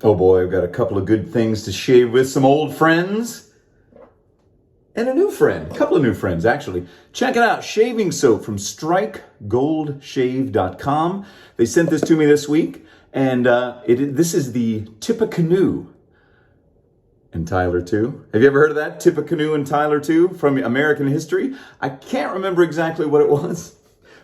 Oh boy, I've got a couple of good things to shave with, some old friends and a new friend, a couple of new friends actually. Check it out, shaving soap from strikegoldshave.com. They sent this to me this week, and this is the Tippecanoe and Tyler 2. Have you ever heard of that? Tippecanoe and Tyler 2 from American history? I can't remember exactly what it was,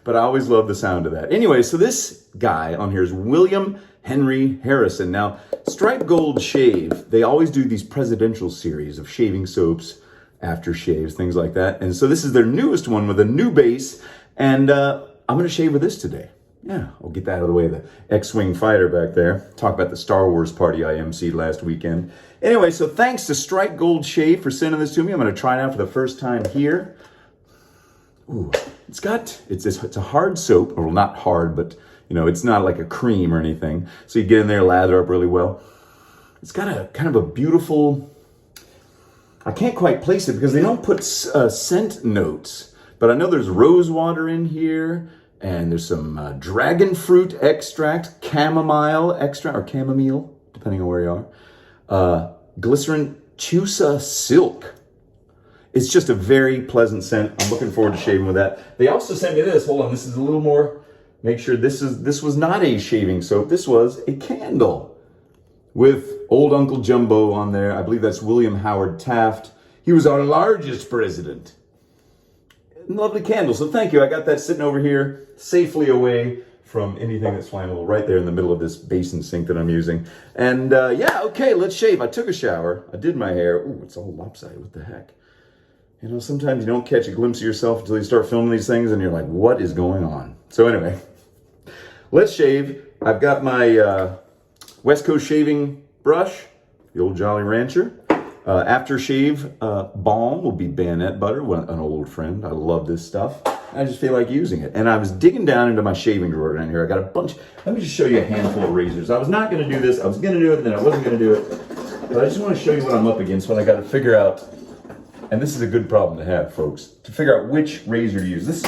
but I always love the sound of that. Anyway, so this guy on here is William Henry Harrison. Now, Strike Gold Shave, they always do these presidential series of shaving soaps, aftershaves, things like that. And so this is their newest one with a new base, and I'm going to shave with this today. Yeah, I'll get that out of the way, the X-Wing fighter back there. Talk about the Star Wars party I emceed last weekend. Anyway, so thanks to Strike Gold Shave for sending this to me. I'm going to try it out for the first time here. Ooh, it's a hard soap. Well, not hard, but you know, it's not like a cream or anything. So you get in there, lather up really well. It's got a kind of a beautiful, I can't quite place it because they don't put scent notes, but I know there's rose water in here, and there's some dragon fruit extract, chamomile extract, or chamomile, depending on where you are. Glycerin Chusa silk. It's just a very pleasant scent. I'm looking forward to shaving with that. They also sent me this. Hold on, this is a little more. Make sure this was not a shaving soap. This was a candle with old Uncle Jumbo on there. I believe that's William Howard Taft. He was our largest president. Lovely candle. So thank you. I got that sitting over here safely away from anything that's flammable, right there in the middle of this basin sink that I'm using. And yeah, okay, let's shave. I took a shower. I did my hair. Ooh, it's all lopsided. What the heck? You know, sometimes you don't catch a glimpse of yourself until you start filming these things and you're like, what is going on? So anyway, let's shave. I've got my West Coast shaving brush, the old Jolly Rancher. Aftershave balm will be Bayonet butter, an old friend. I love this stuff. I just feel like using it. And I was digging down into my shaving drawer down here. I got a bunch. Let me just show you a handful of razors. I was not going to do this. I was going to do it, then I wasn't going to do it. But I just want to show you what I'm up against when I got to figure out, and this is a good problem to have, folks, to figure out which razor to use. This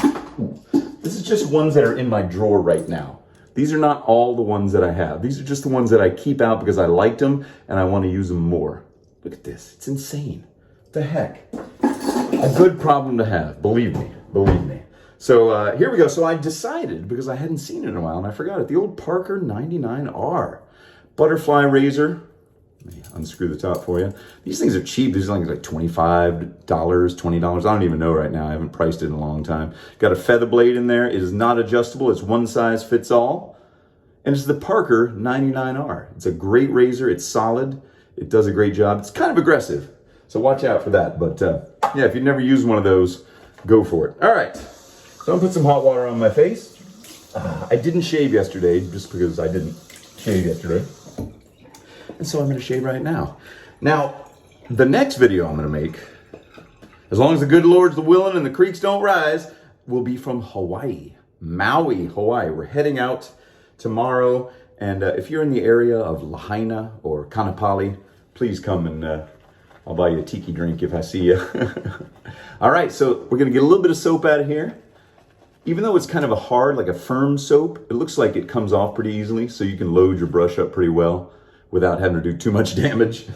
is just ones that are in my drawer right now. These are not all the ones that I have. These are just the ones that I keep out because I liked them and I want to use them more. Look at this. It's insane. What the heck? A good problem to have. Believe me. Believe me. So here we go. So I decided, because I hadn't seen it in a while and I forgot it, the old Parker 99R butterfly razor. Let me unscrew the top for you. These things are cheap. These things are like $25, $20. I don't even know right now. I haven't priced it in a long time. Got a feather blade in there. It is not adjustable. It's one size fits all. And it's the Parker 99R. It's a great razor. It's solid. It does a great job. It's kind of aggressive. So watch out for that. But yeah, if you've never used one of those, go for it. All right. So I'm going to put some hot water on my face. I didn't shave yesterday just because I didn't shave yesterday. And so I'm going to shave right now. Now, the next video I'm going to make, as long as the good Lord's the willing and the creeks don't rise, will be from Hawaii. Maui, Hawaii. We're heading out tomorrow. And if you're in the area of Lahaina or Kanapali, please come and I'll buy you a tiki drink if I see you. All right, so we're going to get a little bit of soap out of here. Even though it's kind of a hard, like a firm soap, it looks like it comes off pretty easily, so you can load your brush up pretty well without having to do too much damage.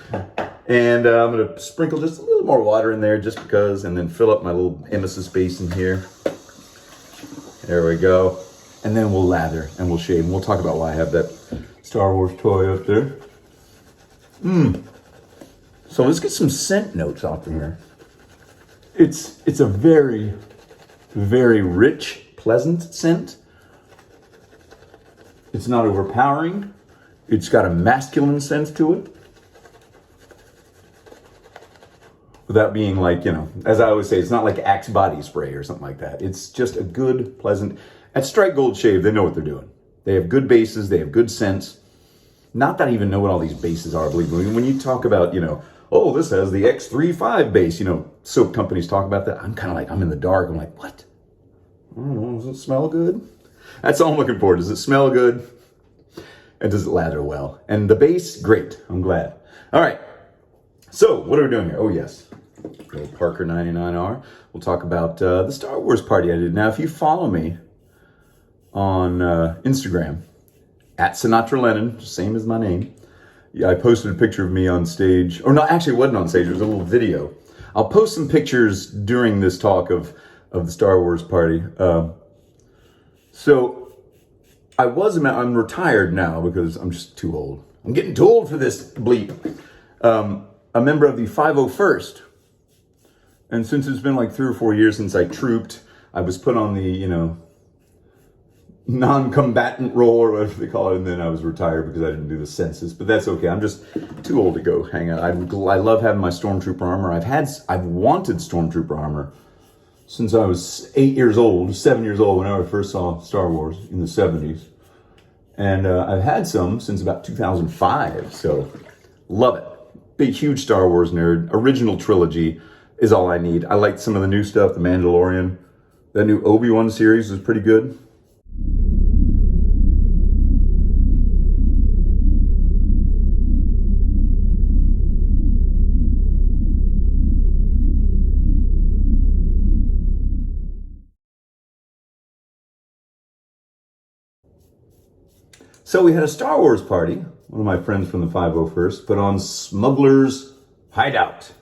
And I'm going to sprinkle just a little more water in there just because, and then fill up my little emesis basin here. There we go. And then we'll lather and we'll shave. And we'll talk about why I have that Star Wars toy up there. So let's get some scent notes off of here. It's a very, very rich, pleasant scent. It's not overpowering. It's got a masculine sense to it. Without being like, you know, as I always say, it's not like Axe body spray or something like that. It's just a good, pleasant. At Strike Gold Shave, they know what they're doing. They have good bases. They have good scents. Not that I even know what all these bases are, believe me. When you talk about, you know, oh, this has the X35 base, you know, soap companies talk about that. I'm kind of like, I'm in the dark. I'm like, what? I don't know. Does it smell good? That's all I'm looking for. Does it smell good? And does it lather well? And the base, great. I'm glad. All right. So what are we doing here? Oh, yes. Little Parker 99R. We'll talk about the Star Wars party I did. Now, if you follow me on Instagram, at Sinatra Lennon, same as my name, Yeah, I posted a picture of me on stage. Or no, actually it wasn't on stage, it was a little video. I'll post some pictures during this talk of the Star Wars party. So I'm retired now because I'm just too old. I'm getting too old for this bleep. A member of the 501st. And since it's been like 3 or 4 years since I trooped, I was put on the, non-combatant role or whatever they call it, and then I was retired because I didn't do the census. But that's okay. I'm just too old to go hang out. I love having my Stormtrooper armor. I've wanted Stormtrooper armor since I was 7 years old, when I first saw Star Wars in the 70s. And I've had some since about 2005, so love it. Big, huge Star Wars nerd. Original trilogy is all I need. I like some of the new stuff, The Mandalorian. That new Obi-Wan series is pretty good. So we had a Star Wars party. One of my friends from the 501st put on Smuggler's Hideout.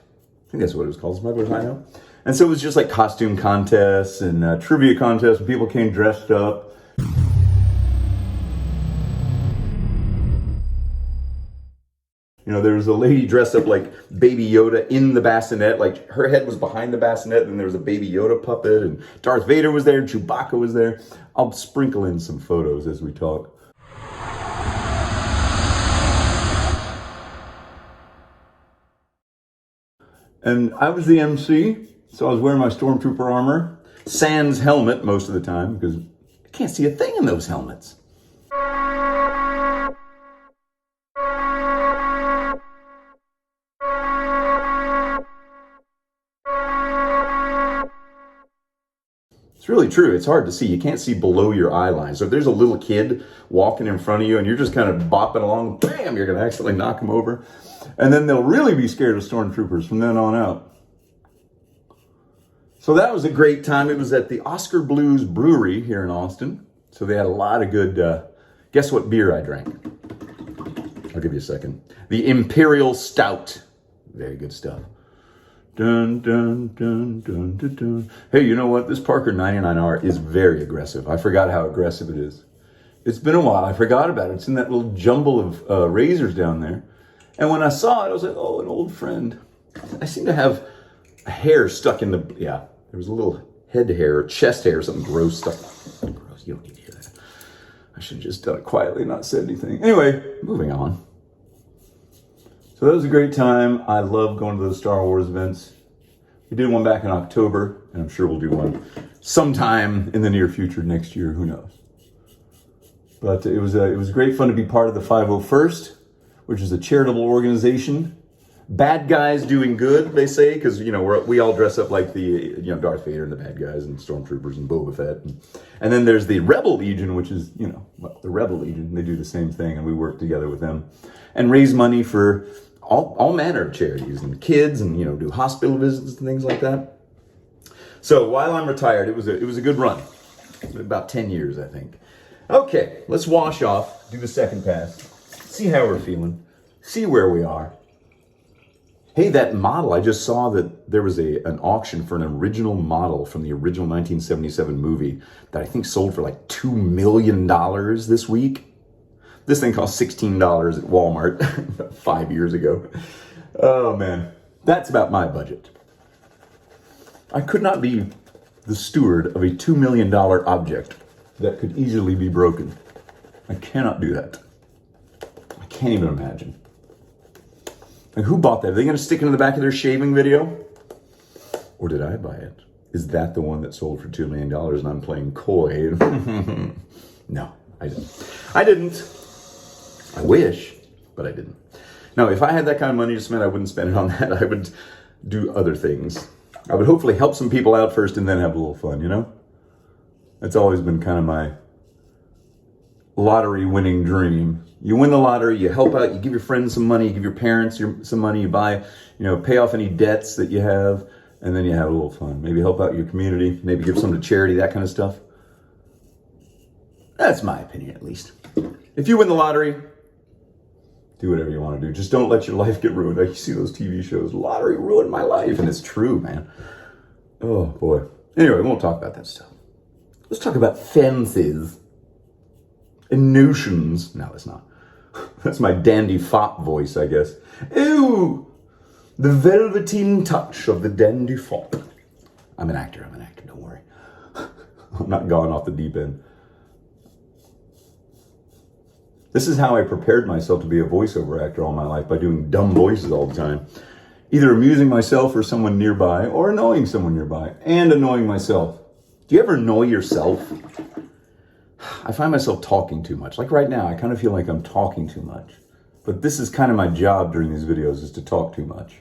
I think that's what it was called, Smuggler's Hideout. And so it was just like costume contests and trivia contests, and people came dressed up. There was a lady dressed up like Baby Yoda in the bassinet, like her head was behind the bassinet, and there was a Baby Yoda puppet, and Darth Vader was there, and Chewbacca was there. I'll sprinkle in some photos as we talk. And I was the MC, so I was wearing my Stormtrooper armor, sans helmet most of the time, because I can't see a thing in those helmets. It's really true. It's hard to see. You can't see below your eye line. So if there's a little kid walking in front of you and you're just kind of bopping along, bam, you're going to accidentally knock them over. And then they'll really be scared of stormtroopers from then on out. So that was a great time. It was at the Oscar Blues Brewery here in Austin. So they had a lot of good, guess what beer I drank? I'll give you a second. The Imperial Stout. Very good stuff. Dun, dun, dun, dun, dun, dun. Hey, you know what? This Parker 99R is very aggressive. I forgot how aggressive it is. It's been a while. I forgot about it. It's in that little jumble of razors down there. And when I saw it, I was like, oh, an old friend. I seem to have a hair stuck in the, there was a little head hair or chest hair or something gross stuck. Gross, you don't need to hear that. I should have just done it quietly and not said anything. Anyway, moving on. So that was a great time. I love going to those Star Wars events. We did one back in October, and I'm sure we'll do one sometime in the near future next year. Who knows? But it was great fun to be part of the 501st, which is a charitable organization. Bad guys doing good, they say, because we all dress up like the Darth Vader and the bad guys and stormtroopers and Boba Fett, and then there's the Rebel Legion, which is the Rebel Legion. They do the same thing, and we work together with them and raise money for all manner of charities and kids, and do hospital visits and things like that. So while I'm retired, it was a good run. About 10 years, I think. Okay, let's wash off, do the second pass, see how we're feeling, see where we are. Hey, that model, I just saw that there was an auction for an original model from the original 1977 movie that I think sold for like $2 million this week. This thing cost $16 at Walmart 5 years ago. Oh man, that's about my budget. I could not be the steward of a $2 million object that could easily be broken. I cannot do that. I can't even imagine. Like, who bought that? Are they going to stick it in the back of their shaving video? Or did I buy it? Is that the one that sold for $2 million and I'm playing coy? No, I didn't. I wish, but I didn't. No, if I had that kind of money to spend, I wouldn't spend it on that. I would do other things. I would hopefully help some people out first and then have a little fun, That's always been kind of my lottery winning dream. You win the lottery, you help out, you give your friends some money, you give your parents some money, you buy, pay off any debts that you have, and then you have a little fun. Maybe help out your community, maybe give some to charity, that kind of stuff. That's my opinion, at least. If you win the lottery, Do whatever you want to do. Just don't let your life get ruined. Like you see those TV shows, lottery ruined my life. And it's true, man. Oh, boy. Anyway, we won't talk about that stuff. Let's talk about fences and notions. No, it's not. That's my dandy fop voice, I guess. Ew! The velveteen touch of the dandy fop. I'm an actor, don't worry. I'm not going off the deep end. This is how I prepared myself to be a voiceover actor all my life, by doing dumb voices all the time. Either amusing myself or someone nearby, or annoying someone nearby, and annoying myself. Do you ever annoy yourself? I find myself talking too much. Like right now, I kind of feel like I'm talking too much. But this is kind of my job during these videos, is to talk too much.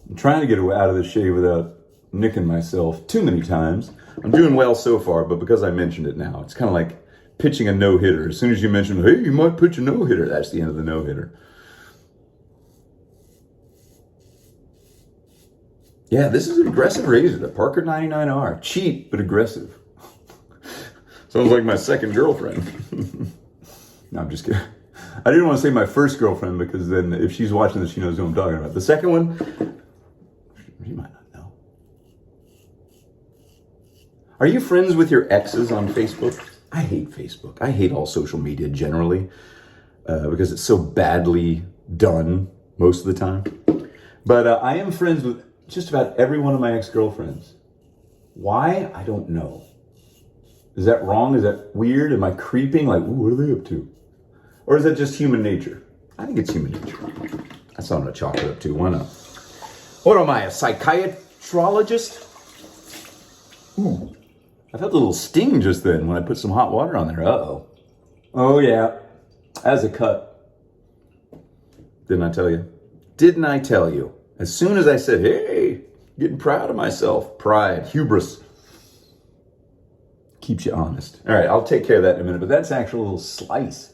I'm trying to get out of the shade without nicking myself too many times. I'm doing well so far, but because I mentioned it now, it's kind of like pitching a no-hitter. As soon as you mention, hey, you might pitch a no-hitter, that's the end of the no-hitter. Yeah, this is an aggressive razor, the Parker 99R. Cheap, but aggressive. Sounds like my second girlfriend. No, I'm just kidding. I didn't want to say my first girlfriend, because then if she's watching this, she knows who I'm talking about. The second one, she might not know. Are you friends with your exes on Facebook? I hate Facebook. I hate all social media generally, because it's so badly done most of the time. But I am friends with just about every one of my ex-girlfriends. Why? I don't know. Is that wrong? Is that weird? Am I creeping? Like, ooh, what are they up to? Or is that just human nature? I think it's human nature. That's what I'm going to chalk it up to. Why not? What am I, a psychiatrologist? Ooh. I felt a little sting just then when I put some hot water on there. Uh-oh. Oh, yeah. As a cut. Didn't I tell you? Didn't I tell you? As soon as I said, hey, getting proud of myself. Pride, hubris. Keeps you honest. All right, I'll take care of that in a minute, but that's actually a little slice.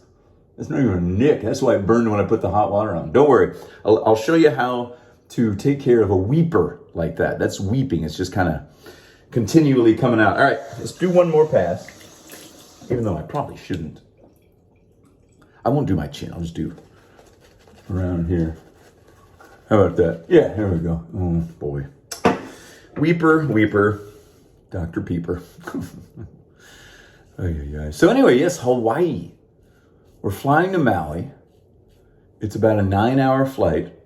That's not even a nick. That's why it burned when I put the hot water on. Don't worry. I'll show you how to take care of a weeper like that. That's weeping. It's just kind of continually coming out. All right, let's do one more pass. Even though I probably shouldn't. I won't do my chin. I'll just do around here. How about that? Yeah, here we go. Oh, boy. Weeper. Dr. Peeper. So anyway, yes, Hawaii. We're flying to Maui. It's about a 9-hour flight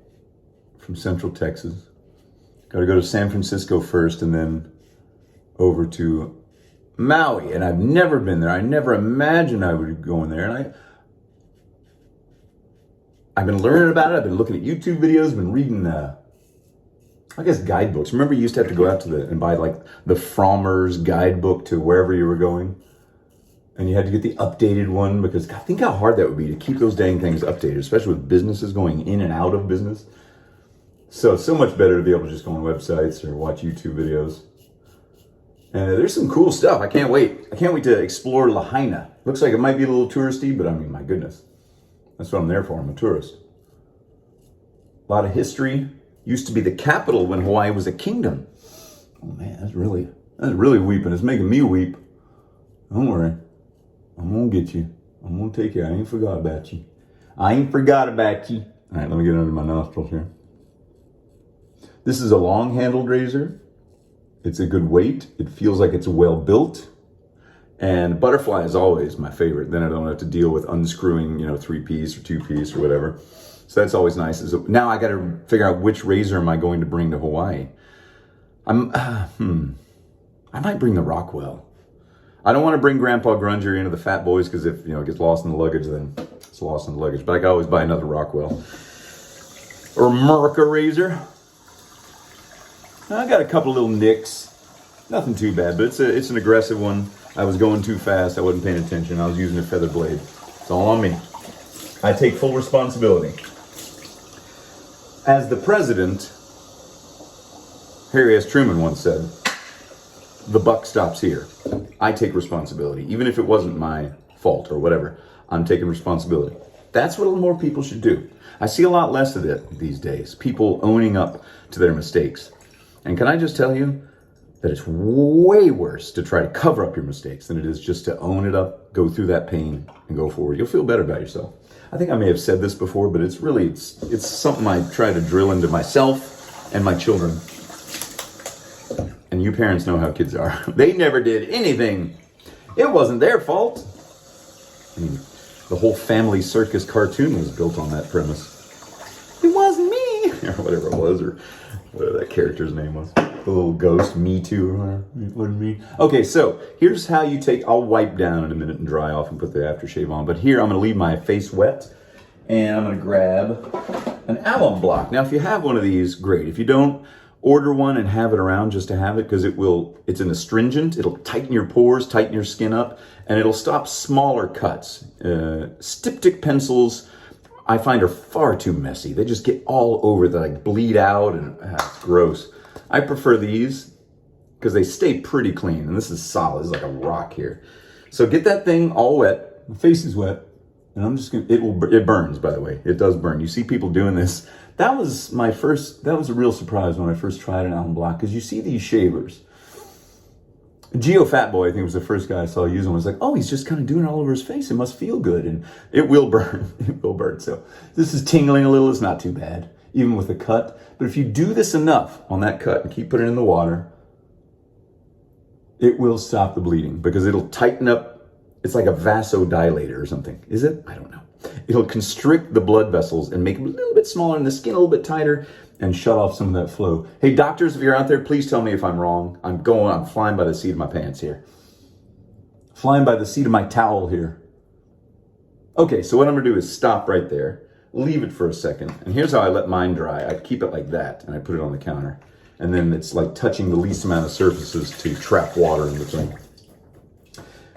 from Central Texas. Got to go to San Francisco first and then over to Maui. And I've never been there. I never imagined I would go in there. And I've been learning about it. I've been looking at YouTube videos, been reading, I guess, guidebooks. Remember you used to have to go out to and buy like the Frommer's guidebook to wherever you were going? And you had to get the updated one, because God, think how hard that would be to keep those dang things updated, especially with businesses going in and out of business. So it's so much better to be able to just go on websites or watch YouTube videos. And there's some cool stuff. I can't wait. I can't wait to explore Lahaina. Looks like it might be a little touristy, but I mean, my goodness. That's what I'm there for. I'm a tourist. A lot of history. Used to be the capital when Hawaii was a kingdom. Oh man, that's really weeping. It's making me weep. Don't worry. I'm gonna get you. I'm gonna take care. I ain't forgot about you. All right, let me get under my nostrils here. This is a long-handled razor. It's a good weight. It feels like it's well built. And butterfly is always my favorite. Then I don't have to deal with unscrewing, 3-piece or 2-piece or whatever. So that's always nice. So now I got to figure out which razor am I going to bring to Hawaii. I might bring the Rockwell. I don't want to bring Grandpa Grunger into the Fat Boys, because if it gets lost in the luggage, then it's lost in the luggage. But I can always buy another Rockwell or America razor. I got a couple little nicks. Nothing too bad, but it's an aggressive one. I was going too fast. I wasn't paying attention. I was using a feather blade. It's all on me. I take full responsibility. As the president, Harry S. Truman once said, the buck stops here. I take responsibility. Even if it wasn't my fault or whatever, I'm taking responsibility. That's what more people should do. I see a lot less of it these days. People owning up to their mistakes. And can I just tell you that it's way worse to try to cover up your mistakes than it is just to own it up, go through that pain, and go forward. You'll feel better about yourself. I think I may have said this before, but it's something I try to drill into myself and my children. And you parents know how kids are. They never did anything. It wasn't their fault. I mean, the whole Family Circus cartoon was built on that premise. It wasn't me, or whatever it was, or whatever that character's name was. The little ghost, Me Too, or whatever. It wasn't me. Okay, so here's how you I'll wipe down in a minute and dry off and put the aftershave on. But here I'm going to leave my face wet, and I'm going to grab an alum block. Now, if you have one of these, great. If you don't, order one and have it around just to have it, because it's an astringent. It'll tighten your pores, tighten your skin up, and it'll stop smaller cuts. Styptic pencils, I find, are far too messy. They just get all over, they like bleed out, and it's gross. I prefer these because they stay pretty clean, and this is solid. This is like a rock here. So get that thing all wet. My face is wet, and I'm just gonna. It burns, by the way. It does burn. You see people doing this. That was a real surprise when I first tried an alum block, because you see these shavers. Geo Fat Boy, I think, was the first guy I saw using. Was like, oh, he's just kind of doing it all over his face. It must feel good, and it will burn. It will burn. So this is tingling a little. It's not too bad, even with a cut. But if you do this enough on that cut and keep putting it in the water, it will stop the bleeding, because it'll tighten up. It's like a vasodilator or something. Is it? I don't know. It'll constrict the blood vessels and make them a little bit smaller and the skin a little bit tighter and shut off some of that flow. Hey, doctors, if you're out there, please tell me if I'm wrong. I'm flying by the seat of my pants here. Flying by the seat of my towel here. Okay, so what I'm gonna do is stop right there, leave it for a second. And here's how I let mine dry. I keep it like that, and I put it on the counter. And then it's like touching the least amount of surfaces to trap water in between.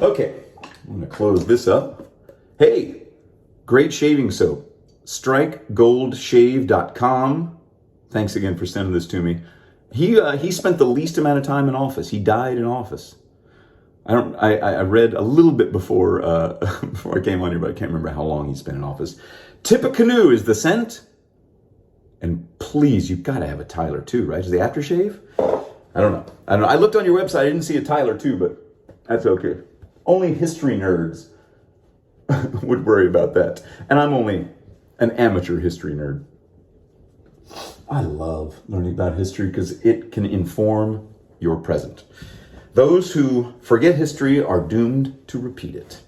Okay, I'm gonna close this up. Hey, great shaving soap. StrikeGoldShave.com. Thanks again for sending this to me. He spent the least amount of time in office. He died in office. I read a little bit before before I came on here, but I can't remember how long he spent in office. Tippecanoe is the scent. And please, you've got to have a Tyler too, right? Is the aftershave? I don't know. I looked on your website. I didn't see a Tyler too, but that's okay. Only history nerds would worry about that. And I'm only an amateur history nerd. I love learning about history because it can inform your present. Those who forget history are doomed to repeat it.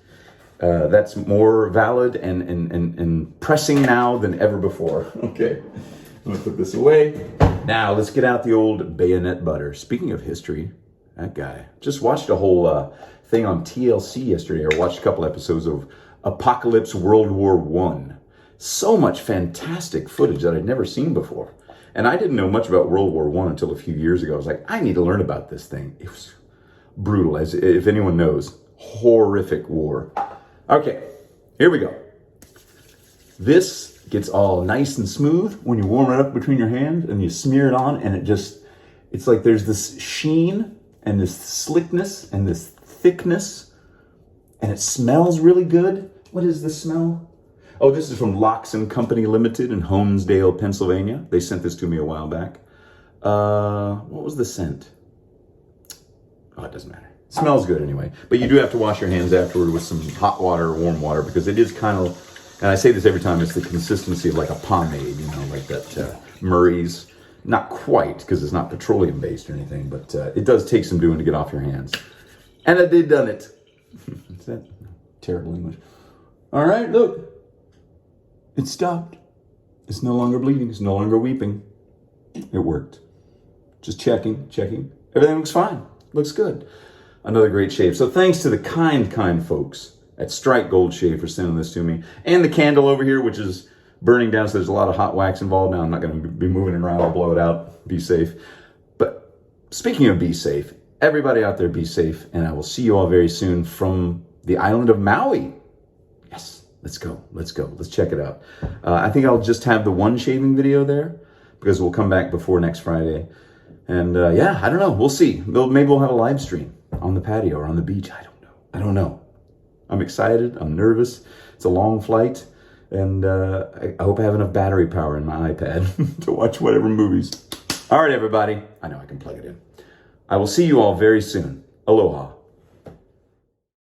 That's more valid and pressing now than ever before. Okay, I'm gonna put this away. Now let's get out the old Bayonet butter. Speaking of history, that guy just watched a whole thing on TLC yesterday, or watched a couple episodes of Apocalypse World War I. So much fantastic footage that I'd never seen before. And I didn't know much about World War I until a few years ago. I was like, I need to learn about this thing. It was brutal, as if anyone knows. Horrific war. Okay, here we go. This gets all nice and smooth when you warm it up between your hands and you smear it on, and it's like there's this sheen and this slickness and this thickness, and it smells really good. What is this smell? Oh, this is from Locks and Company Limited in Honesdale, Pennsylvania. They sent this to me a while back. What was the scent? Oh, it doesn't matter. It smells good anyway. But you do have to wash your hands afterward with some hot water or warm water, because it is kind of, and I say this every time, it's the consistency of like a pomade, like that Murray's. Not quite, because it's not petroleum based or anything, but it does take some doing to get off your hands. And I did done it. Is that terrible English? All right, look. It stopped. It's no longer bleeding. It's no longer weeping. It worked. Just checking. Everything looks fine. Looks good. Another great shave. So thanks to the kind folks at Strike Gold Shave for sending this to me. And the candle over here, which is burning down, so there's a lot of hot wax involved. Now I'm not going to be moving it around. I'll blow it out. Be safe. But speaking of be safe, everybody out there be safe. And I will see you all very soon from the island of Maui. Yes. Let's go. Let's check it out. I think I'll just have the one shaving video there, because we'll come back before next Friday. And yeah, I don't know. We'll see. Maybe we'll have a live stream on the patio or on the beach. I don't know. I'm excited. I'm nervous. It's a long flight. And I hope I have enough battery power in my iPad to watch whatever movies. All right, everybody. I know I can plug it in. I will see you all very soon. Aloha.